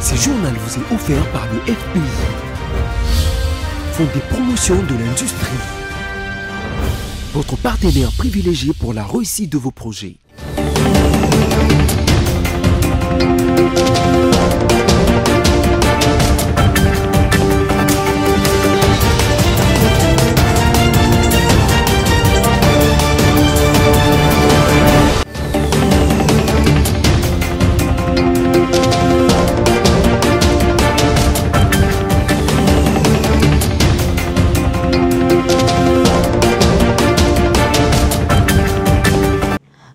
Ce journal vous est offert par le FPI, Fonds des promotions de l'industrie, votre partenaire privilégié pour la réussite de vos projets.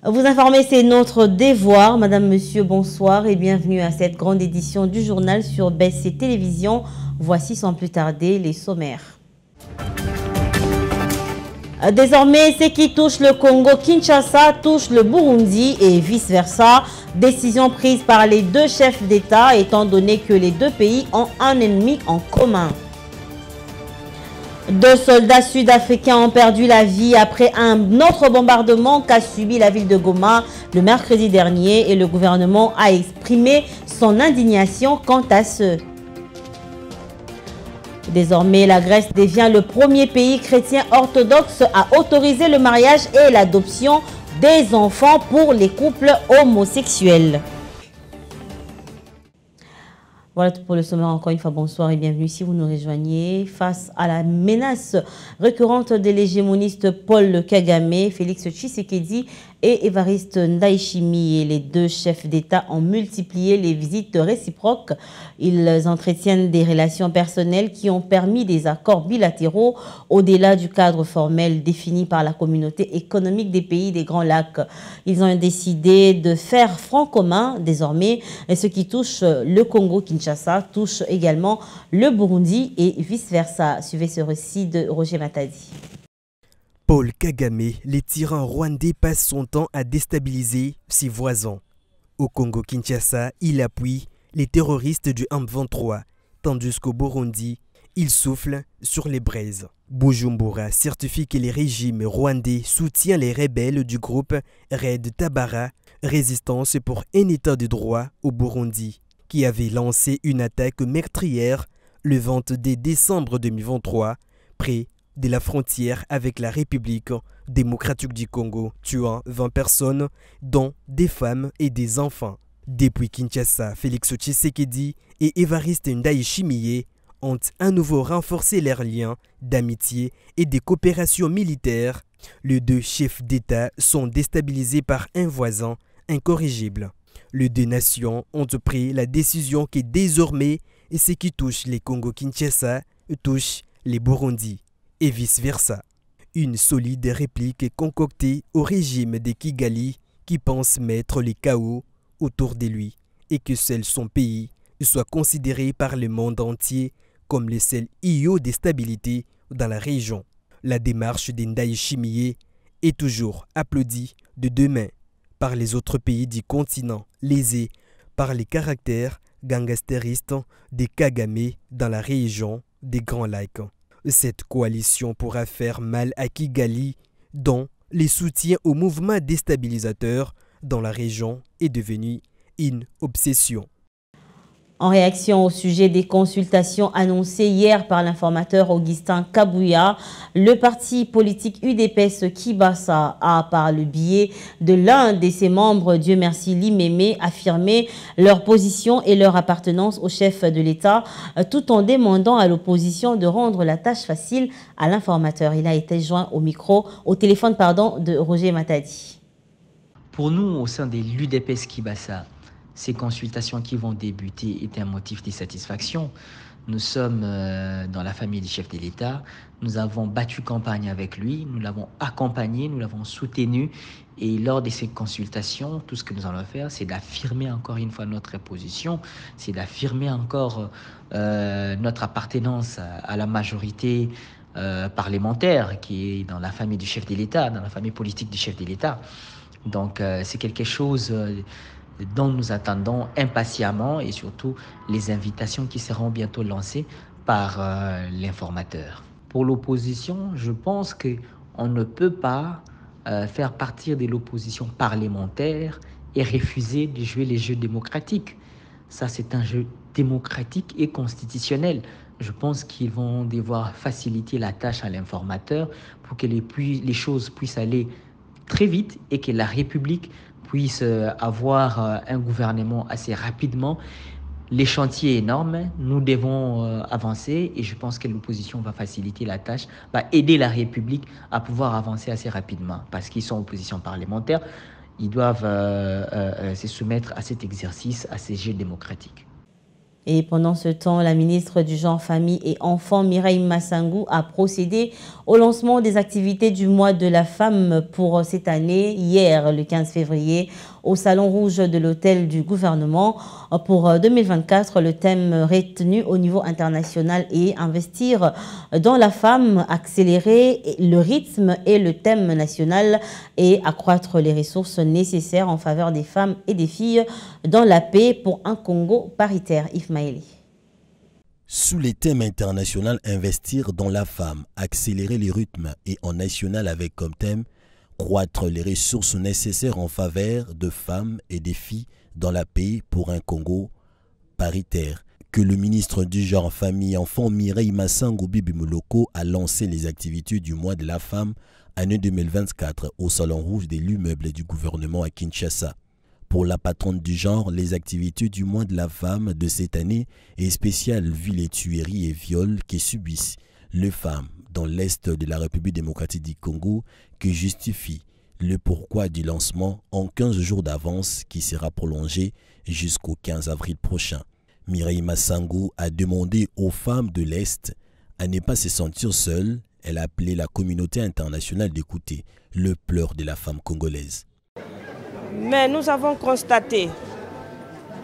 Vous informer, c'est notre devoir. Madame, monsieur, bonsoir et bienvenue à cette grande édition du journal sur BC Télévision. Voici sans plus tarder les sommaires. Désormais, ce qui touche le Congo-Kinshasa touche le Burundi et vice-versa. Décision prise par les deux chefs d'État étant donné que les deux pays ont un ennemi en commun. Deux soldats sud-africains ont perdu la vie après un autre bombardement qu'a subi la ville de Goma le mercredi dernier et le gouvernement a exprimé son indignation quant à ce. Désormais, la Grèce devient le premier pays chrétien orthodoxe à autoriser le mariage et l'adoption des enfants pour les couples homosexuels. Voilà tout pour le sommaire. Encore une fois, bonsoir et bienvenue si vous nous rejoignez. Face à la menace récurrente de l'hégémoniste Paul Kagame, Félix Tshisekedi et Évariste Ndayishimiye, les deux chefs d'État ont multiplié les visites réciproques. Ils entretiennent des relations personnelles qui ont permis des accords bilatéraux au-delà du cadre formel défini par la communauté économique des pays des Grands Lacs. Ils ont décidé de faire front commun désormais. Et ce qui touche le Congo-Kinshasa touche également le Burundi et vice-versa. Suivez ce récit de Roger Matadi. Paul Kagame, le tyran rwandais, passe son temps à déstabiliser ses voisins. Au Congo-Kinshasa, il appuie les terroristes du M23, tandis qu'au Burundi, il souffle sur les braises. Bujumbura certifie que le régime rwandais soutient les rebelles du groupe Red Tabara, résistance pour un état de droit au Burundi, qui avait lancé une attaque meurtrière le 22 décembre 2023, près de la frontière avec la République démocratique du Congo, tuant 20 personnes, dont des femmes et des enfants. Depuis Kinshasa, Félix Tshisekedi et Évariste Ndayishimiye ont à nouveau renforcé leurs liens d'amitié et de coopération militaire. Les deux chefs d'État sont déstabilisés par un voisin incorrigible. Les deux nations ont pris la décision que désormais, ce qui touche les Congo-Kinshasa touche les Burundi. Et vice-versa. Une solide réplique concoctée au régime de Kigali qui pense mettre le chaos autour de lui et que seul son pays soit considéré par le monde entier comme le seul îlot de stabilité dans la région. La démarche d'Ndayishimiye est toujours applaudie de deux mains par les autres pays du continent, lésés par les caractères gangstéristes de Kagame dans la région des Grands Lacs. Cette coalition pourra faire mal à Kigali, dont le soutien au mouvement déstabilisateur dans la région est devenu une obsession. En réaction au sujet des consultations annoncées hier par l'informateur Augustin Kabouya, le parti politique UDPS Kibasa a, par le biais de l'un de ses membres, Dieu merci Limeme, affirmé leur position et leur appartenance au chef de l'État, tout en demandant à l'opposition de rendre la tâche facile à l'informateur. Il a été joint au téléphone de Roger Matadi. Pour nous, au sein de l'UDPS Kibasa, ces consultations qui vont débuter est un motif de satisfaction. Nous sommes dans la famille du chef de l'État. Nous avons battu campagne avec lui, nous l'avons accompagné, nous l'avons soutenu. Et lors de ces consultations, tout ce que nous allons faire, c'est d'affirmer encore une fois notre position, c'est d'affirmer encore notre appartenance à la majorité parlementaire qui est dans la famille du chef de l'État, dans la famille politique du chef de l'État. Donc c'est quelque chose dont nous attendons impatiemment et surtout les invitations qui seront bientôt lancées par l'informateur. Pour l'opposition, je pense qu'on ne peut pas faire partir de l'opposition parlementaire et refuser de jouer les jeux démocratiques. Ça, c'est un jeu démocratique et constitutionnelle. Je pense qu'ils vont devoir faciliter la tâche à l'informateur pour que les choses puissent aller très vite et que la République puisse avoir un gouvernement assez rapidement. Les chantiers énormes, nous devons avancer et je pense que l'opposition va faciliter la tâche, va aider la République à pouvoir avancer assez rapidement parce qu'ils sont en opposition parlementaire. Ils doivent se soumettre à cet exercice, à ces jeux démocratiques. Et pendant ce temps, la ministre du Genre, Famille et Enfants, Mireille Massango, a procédé au lancement des activités du mois de la femme pour cette année, hier, le 15 février, au Salon Rouge de l'Hôtel du Gouvernement. Pour 2024, le thème retenu au niveau international est investir dans la femme, accélérer le rythme, et le thème national est accroître les ressources nécessaires en faveur des femmes et des filles dans la paix pour un Congo paritaire. Yves Maëli. Sous les thèmes internationaux, investir dans la femme, accélérer les rythmes, et en national avec comme thème croître les ressources nécessaires en faveur de femmes et des filles dans la paix pour un Congo paritaire, que le ministre du Genre, Famille et Enfants, Mireille Massango Bibimoloko, a lancé les activités du mois de la femme année 2024 au Salon Rouge de l'immeuble du gouvernement à Kinshasa. Pour la patronne du genre, les activités du mois de la femme de cette année est spéciale vu les tueries et viols que subissent les femmes dans l'est de la République démocratique du Congo, qui justifie le pourquoi du lancement en 15 jours d'avance qui sera prolongé jusqu'au 15 avril prochain. Mireille Massango a demandé aux femmes de l'Est à ne pas se sentir seules. Elle a appelé la communauté internationale d'écouter le pleur de la femme congolaise. Mais nous avons constaté,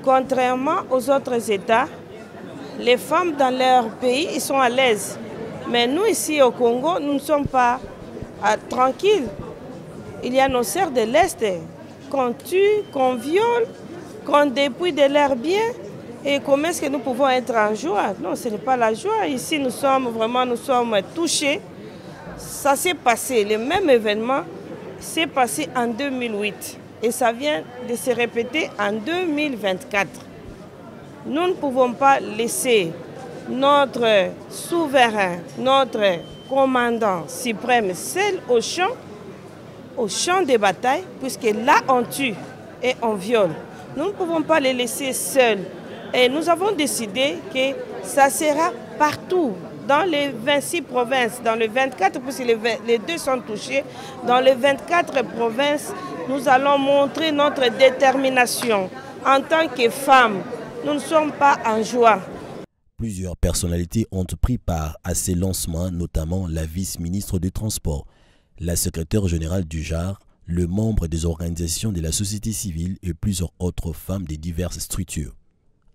contrairement aux autres États, les femmes dans leur pays, ils sont à l'aise. Mais nous, ici au Congo, nous ne sommes pas tranquilles. Il y a nos sœurs de l'Est qu'on tue, qu'on viole, qu'on dépouille de leurs biens. Et comment est-ce que nous pouvons être en joie? Non, ce n'est pas la joie. Ici, nous sommes touchés. Ça s'est passé, le même événement s'est passé en 2008. Et ça vient de se répéter en 2024. Nous ne pouvons pas laisser notre souverain, notre commandant suprême seul au champ de bataille, puisque là on tue et on viole. Nous ne pouvons pas les laisser seuls. Et nous avons décidé que ça sera partout, dans les 26 provinces, dans les 24, puisque les deux sont touchés, dans les 24 provinces, nous allons montrer notre détermination. En tant que femmes, nous ne sommes pas en joie. Plusieurs personnalités ont pris part à ces lancements, notamment la vice-ministre des Transports, la secrétaire générale du JAR, le membre des organisations de la société civile et plusieurs autres femmes de diverses structures.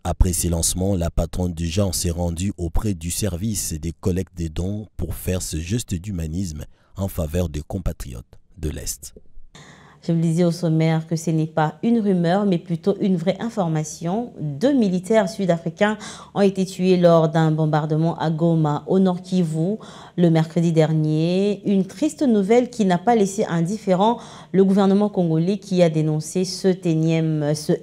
Après ces lancements, la patronne du genre s'est rendue auprès du service des collectes des dons pour faire ce geste d'humanisme en faveur des compatriotes de l'Est. Je vous disais au sommaire que ce n'est pas une rumeur, mais plutôt une vraie information. 2 militaires sud-africains ont été tués lors d'un bombardement à Goma, au Nord Kivu, le mercredi dernier. Une triste nouvelle qui n'a pas laissé indifférent le gouvernement congolais qui a dénoncé ce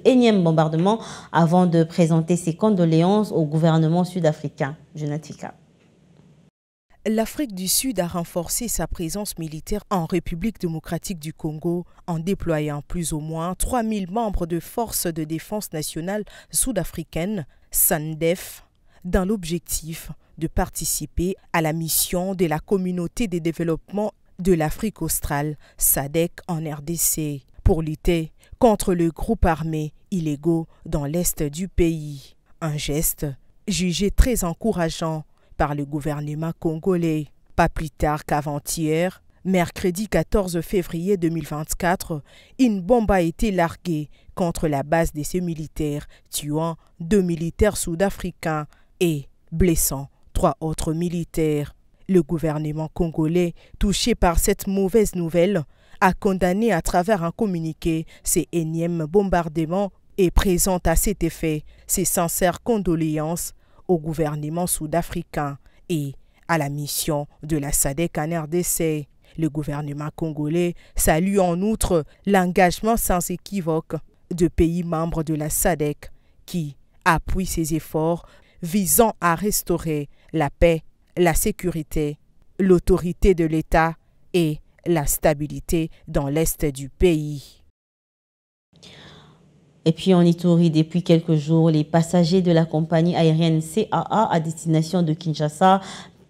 énième bombardement avant de présenter ses condoléances au gouvernement sud-africain. Genatika. L'Afrique du Sud a renforcé sa présence militaire en République démocratique du Congo en déployant plus ou moins 3000 membres de forces de défense nationale sud-africaines, SANDF, dans l'objectif de participer à la mission de la communauté de développement de l'Afrique australe, SADC, en RDC, pour lutter contre le groupe armé illégaux dans l'est du pays. Un geste jugé très encourageant par le gouvernement congolais. Pas plus tard qu'avant-hier, mercredi 14 février 2024, une bombe a été larguée contre la base de ces militaires, tuant 2 militaires sud-africains et blessant 3 autres militaires. Le gouvernement congolais, touché par cette mauvaise nouvelle, a condamné à travers un communiqué ces énièmes bombardements et présente à cet effet ses sincères condoléances au gouvernement sud-africain et à la mission de la SADC en RDC. Le gouvernement congolais salue en outre l'engagement sans équivoque de pays membres de la SADC qui, appuie ces efforts visant à restaurer la paix, la sécurité, l'autorité de l'État et la stabilité dans l'est du pays. Et puis en Ituri, depuis quelques jours, les passagers de la compagnie aérienne CAA à destination de Kinshasa,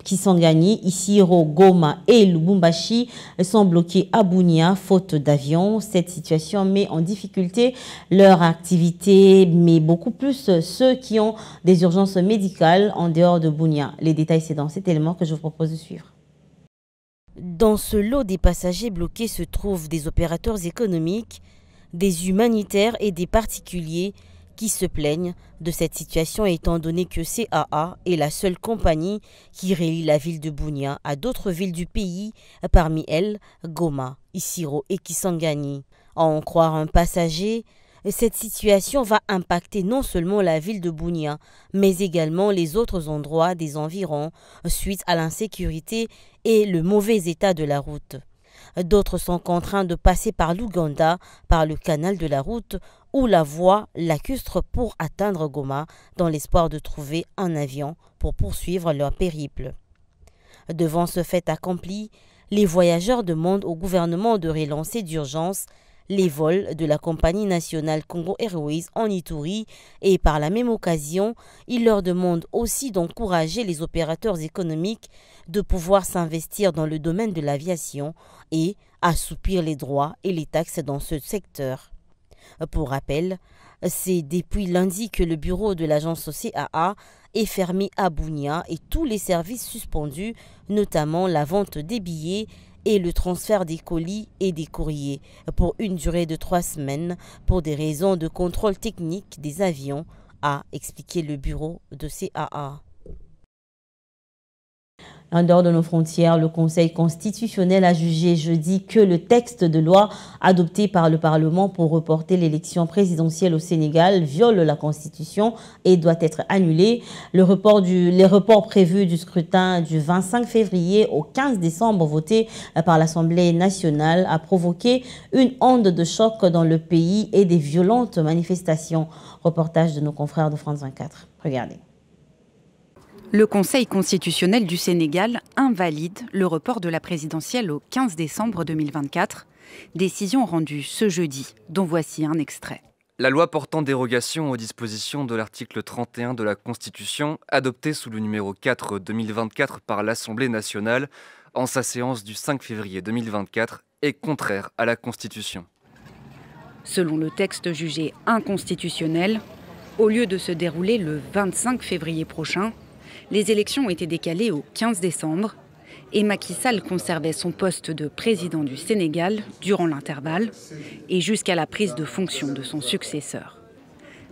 Kisangani, Isiro, Goma et Lubumbashi sont bloqués à Bunia faute d'avion. Cette situation met en difficulté leur activité, mais beaucoup plus ceux qui ont des urgences médicales en dehors de Bunia. Les détails, c'est dans cet élément que je vous propose de suivre. Dans ce lot des passagers bloqués se trouvent des opérateurs économiques, des humanitaires et des particuliers qui se plaignent de cette situation étant donné que CAA est la seule compagnie qui relie la ville de Bunia à d'autres villes du pays, parmi elles Goma, Isiro et Kisangani. À en croire un passager, cette situation va impacter non seulement la ville de Bunia, mais également les autres endroits des environs suite à l'insécurité et le mauvais état de la route. D'autres sont contraints de passer par l'Ouganda, par le canal de la route ou la voie lacustre pour atteindre Goma dans l'espoir de trouver un avion pour poursuivre leur périple. Devant ce fait accompli, les voyageurs demandent au gouvernement de relancer d'urgence les vols de la compagnie nationale Congo Airways en Ituri et par la même occasion, ils leur demandent aussi d'encourager les opérateurs économiques de pouvoir s'investir dans le domaine de l'aviation et assouplir les droits et les taxes dans ce secteur. Pour rappel, c'est depuis lundi que le bureau de l'agence CAA est fermé à Bunia et tous les services suspendus, notamment la vente des billets et le transfert des colis et des courriers pour une durée de 3 semaines pour des raisons de contrôle technique des avions, a expliqué le bureau de CAA. En dehors de nos frontières, le Conseil constitutionnel a jugé jeudi que le texte de loi adopté par le Parlement pour reporter l'élection présidentielle au Sénégal viole la Constitution et doit être annulé. Les reports prévus du scrutin du 25 février au 15 décembre voté par l'Assemblée nationale a provoqué une onde de choc dans le pays et des violentes manifestations. Reportage de nos confrères de France 24. Regardez. Le Conseil constitutionnel du Sénégal invalide le report de la présidentielle au 15 décembre 2024, décision rendue ce jeudi, dont voici un extrait. La loi portant dérogation aux dispositions de l'article 31 de la Constitution, adoptée sous le numéro 4/2024 par l'Assemblée nationale en sa séance du 5 février 2024, est contraire à la Constitution. Selon le texte jugé inconstitutionnel, au lieu de se dérouler le 25 février prochain, les élections ont été décalées au 15 décembre et Macky Sall conservait son poste de président du Sénégal durant l'intervalle et jusqu'à la prise de fonction de son successeur.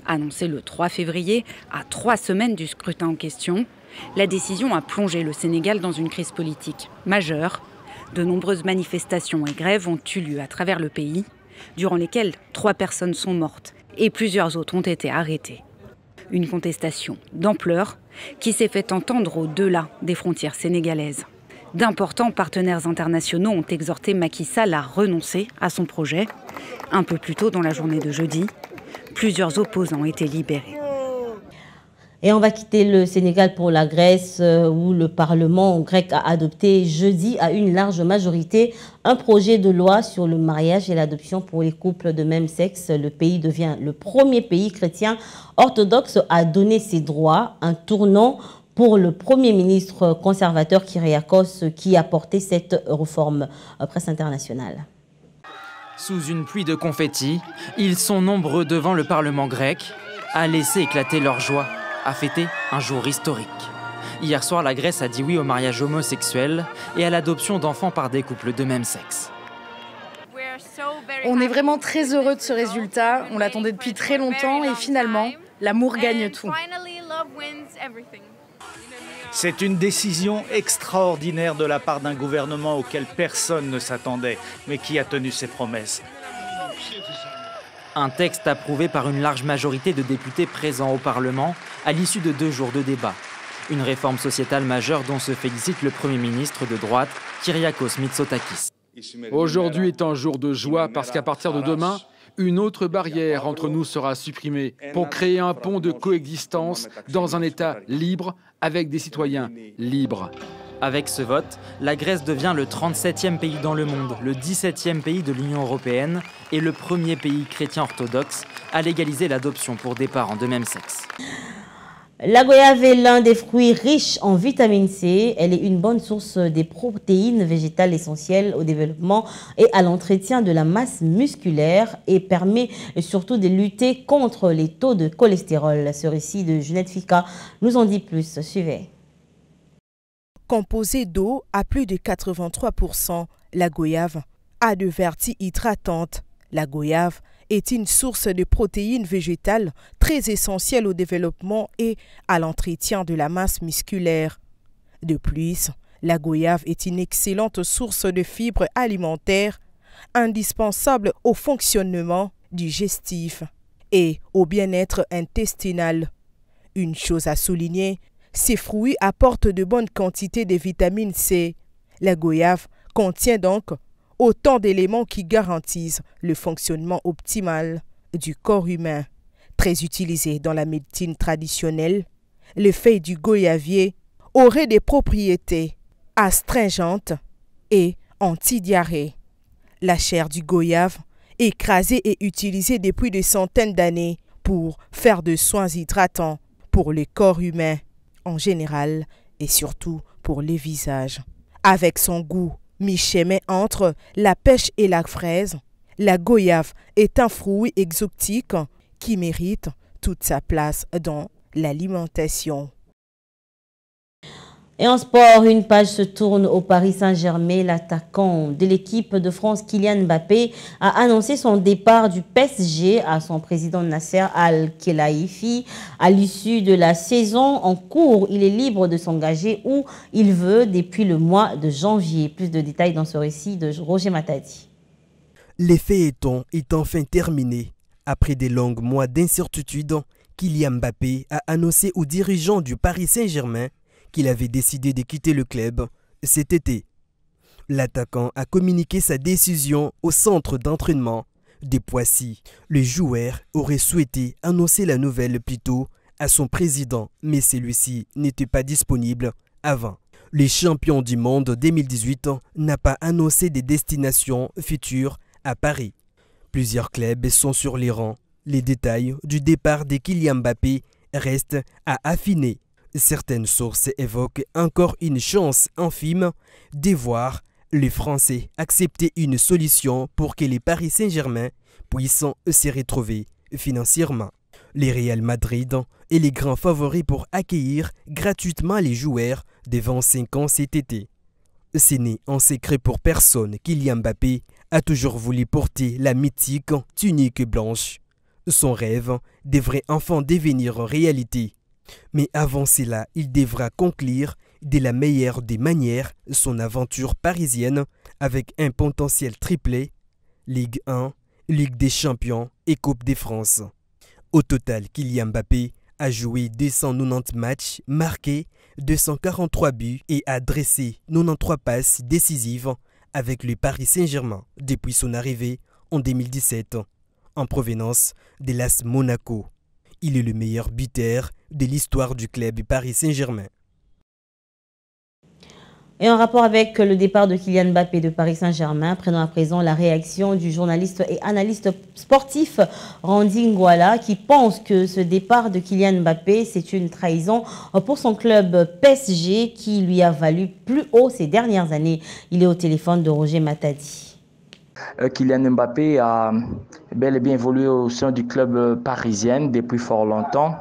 Annoncée le 3 février, à 3 semaines du scrutin en question, la décision a plongé le Sénégal dans une crise politique majeure. De nombreuses manifestations et grèves ont eu lieu à travers le pays, durant lesquelles 3 personnes sont mortes et plusieurs autres ont été arrêtées. Une contestation d'ampleur qui s'est fait entendre au-delà des frontières sénégalaises. D'importants partenaires internationaux ont exhorté Macky Sall à renoncer à son projet. Un peu plus tôt dans la journée de jeudi, plusieurs opposants ont été libérés. Et on va quitter le Sénégal pour la Grèce où le Parlement grec a adopté jeudi à une large majorité un projet de loi sur le mariage et l'adoption pour les couples de même sexe. Le pays devient le premier pays chrétien orthodoxe à donner ses droits, un tournant pour le Premier ministre conservateur Kyriakos qui a porté cette réforme. Presse internationale. Sous une pluie de confettis, ils sont nombreux devant le Parlement grec à laisser éclater leur joie, à fêter un jour historique. Hier soir, la Grèce a dit oui au mariage homosexuel et à l'adoption d'enfants par des couples de même sexe. On est vraiment très heureux de ce résultat. On l'attendait depuis très longtemps et finalement, l'amour gagne tout. C'est une décision extraordinaire de la part d'un gouvernement auquel personne ne s'attendait, mais qui a tenu ses promesses. Un texte approuvé par une large majorité de députés présents au Parlement à l'issue de 2 jours de débat. Une réforme sociétale majeure dont se félicite le Premier ministre de droite, Kyriakos Mitsotakis. Aujourd'hui est un jour de joie parce qu'à partir de demain, une autre barrière entre nous sera supprimée pour créer un pont de coexistence dans un État libre avec des citoyens libres. Avec ce vote, la Grèce devient le 37e pays dans le monde, le 17e pays de l'Union européenne et le premier pays chrétien orthodoxe à légaliser l'adoption pour des parents de même sexe. La goyave est l'un des fruits riches en vitamine C. Elle est une bonne source des protéines végétales essentielles au développement et à l'entretien de la masse musculaire et permet surtout de lutter contre les taux de cholestérol. Ce récit de Junette Fika nous en dit plus. Suivez. Composée d'eau à plus de 83%, la goyave a de vertus hydratantes. La goyave est une source de protéines végétales très essentielle au développement et à l'entretien de la masse musculaire. De plus, la goyave est une excellente source de fibres alimentaires indispensables au fonctionnement digestif et au bien-être intestinal. Une chose à souligner, ces fruits apportent de bonnes quantités de vitamine C. La goyave contient donc autant d'éléments qui garantissent le fonctionnement optimal du corps humain. Très utilisé dans la médecine traditionnelle, les feuilles du goyavier auraient des propriétés astringentes et antidiarrhée. La chair du goyave, écrasée et utilisée depuis des centaines d'années pour faire de soins hydratants pour le corps humain en général et surtout pour les visages. Avec son goût mi-chemin entre la pêche et la fraise, la goyave est un fruit exotique qui mérite toute sa place dans l'alimentation. Et en sport, une page se tourne au Paris Saint-Germain. L'attaquant de l'équipe de France, Kylian Mbappé, a annoncé son départ du PSG à son président Nasser Al-Khelaifi. À l'issue de la saison en cours, il est libre de s'engager où il veut depuis le mois de janvier. Plus de détails dans ce récit de Roger Matadi. Les feuilletons est enfin terminé. Après des longs mois d'incertitude, Kylian Mbappé a annoncé aux dirigeants du Paris Saint-Germain qu'il avait décidé de quitter le club cet été. L'attaquant a communiqué sa décision au centre d'entraînement de Poissy. Le joueur aurait souhaité annoncer la nouvelle plus tôt à son président, mais celui-ci n'était pas disponible avant. Le champion du monde 2018 n'a pas annoncé des destinations futures à Paris. Plusieurs clubs sont sur les rangs. Les détails du départ de Kylian Mbappé restent à affiner. Certaines sources évoquent encore une chance infime de voir les Français accepter une solution pour que les Paris Saint-Germain puissent se retrouver financièrement. Les Real Madrid est les grands favoris pour accueillir gratuitement les joueurs de 25 ans cet été. Ce n'est en secret pour personne. Kylian Mbappé a toujours voulu porter la mythique tunique blanche. Son rêve devrait enfin devenir réalité. Mais avant cela, il devra conclure de la meilleure des manières son aventure parisienne avec un potentiel triplé, Ligue 1, Ligue des Champions et Coupe de France. Au total, Kylian Mbappé a joué 290 matchs, marqué 243 buts et a dressé 93 passes décisives avec le Paris Saint-Germain depuis son arrivée en 2017 en provenance de l'AS Monaco. Il est le meilleur buteur de l'histoire du club Paris Saint-Germain. Et en rapport avec le départ de Kylian Mbappé de Paris Saint-Germain, prenons à présent la réaction du journaliste et analyste sportif Randy Ngwala qui pense que ce départ de Kylian Mbappé, c'est une trahison pour son club PSG qui lui a valu plus haut ces dernières années. Il est au téléphone de Roger Matadi. Kylian Mbappé a bel et bien évolué au sein du club parisien depuis fort longtemps.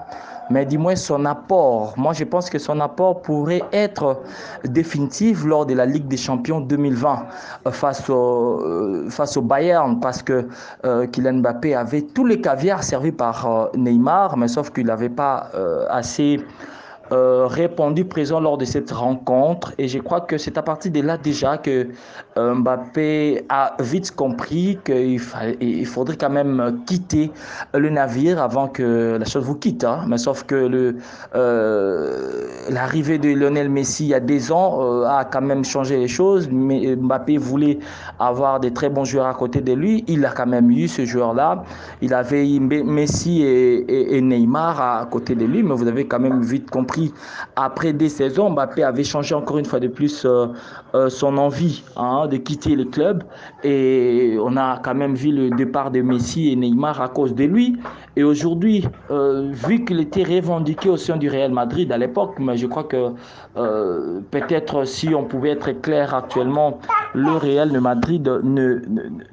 Mais dis-moi son apport. Moi, je pense que son apport pourrait être définitif lors de la Ligue des Champions 2020 face au Bayern, parce que Kylian Mbappé avait tous les caviars servis par Neymar, mais sauf qu'il n'avait pas assez répondu présent lors de cette rencontre. Et je crois que c'est à partir de là déjà que Mbappé a vite compris qu'il faudrait quand même quitter le navire avant que la chose vous quitte. Hein. Mais sauf que l'arrivée de Lionel Messi il y a 2 ans a quand même changé les choses. Mais Mbappé voulait avoir des très bons joueurs à côté de lui. Il a quand même eu ce joueur-là. Il avait Messi et Neymar à côté de lui, mais vous avez quand même vite compris, après 2 saisons, Mbappé avait changé encore une fois de plus son envie de quitter le club. Et on a quand même vu le départ de Messi et Neymar à cause de lui. Et aujourd'hui, vu qu'il était revendiqué au sein du Real Madrid à l'époque, mais je crois que peut-être si on pouvait être clair actuellement, le Real de Madrid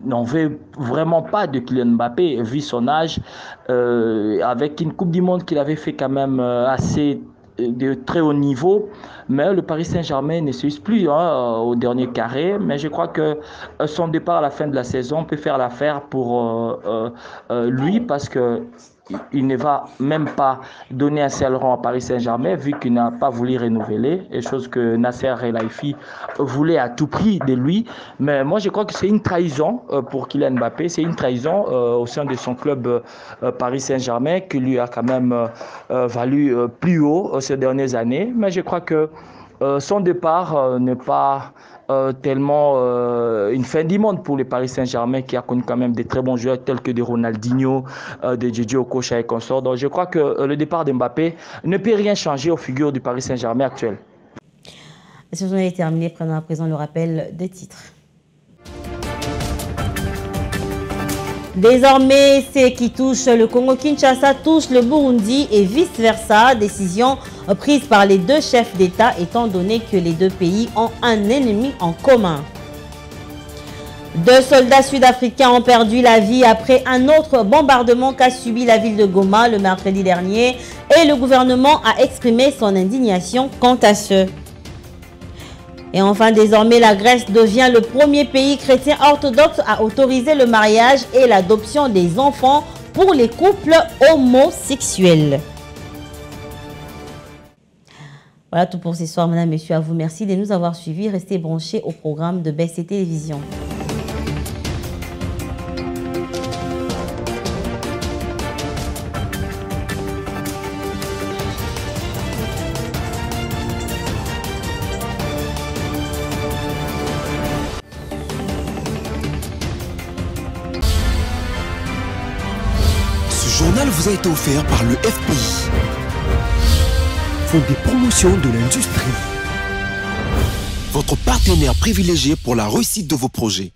n'en veut vraiment pas de Kylian Mbappé, vu son âge, avec une Coupe du Monde qu'il avait fait quand même assez de très haut niveau, mais le Paris Saint-Germain ne se hisse plus au dernier carré. Mais je crois que son départ à la fin de la saison peut faire l'affaire pour lui, parce que il ne va même pas donner un seul rang à Paris Saint-Germain, vu qu'il n'a pas voulu renouveler, et chose que Nasser El-Khelaifi voulait à tout prix de lui. Mais moi, je crois que c'est une trahison pour Kylian Mbappé, c'est une trahison au sein de son club Paris Saint-Germain, qui lui a quand même valu plus haut ces dernières années. Mais je crois que son départ n'est pas tellement une fin du monde pour le Paris Saint-Germain, qui a connu quand même des très bons joueurs tels que de Ronaldinho, de Didier Okocha et consorts. Donc je crois que le départ de Mbappé ne peut rien changer aux figures du Paris Saint-Germain actuel. Cette journée est terminée. Prenons à présent le rappel des titres. Désormais, ce qui touche le Congo-Kinshasa touche le Burundi et vice-versa. Décision prise par les 2 chefs d'État étant donné que les 2 pays ont un ennemi en commun. 2 soldats sud-africains ont perdu la vie après un autre bombardement qu'a subi la ville de Goma le mercredi dernier et le gouvernement a exprimé son indignation quant à ce. Et enfin, désormais, la Grèce devient le premier pays chrétien orthodoxe à autoriser le mariage et l'adoption des enfants pour les couples homosexuels. Voilà tout pour ce soir, mesdames, messieurs. À vous, merci de nous avoir suivis. Restez branchés au programme de BC Télévision. Ce journal vous a été offert par le FPI, Fonds des promotions de l'industrie, votre partenaire privilégié pour la réussite de vos projets.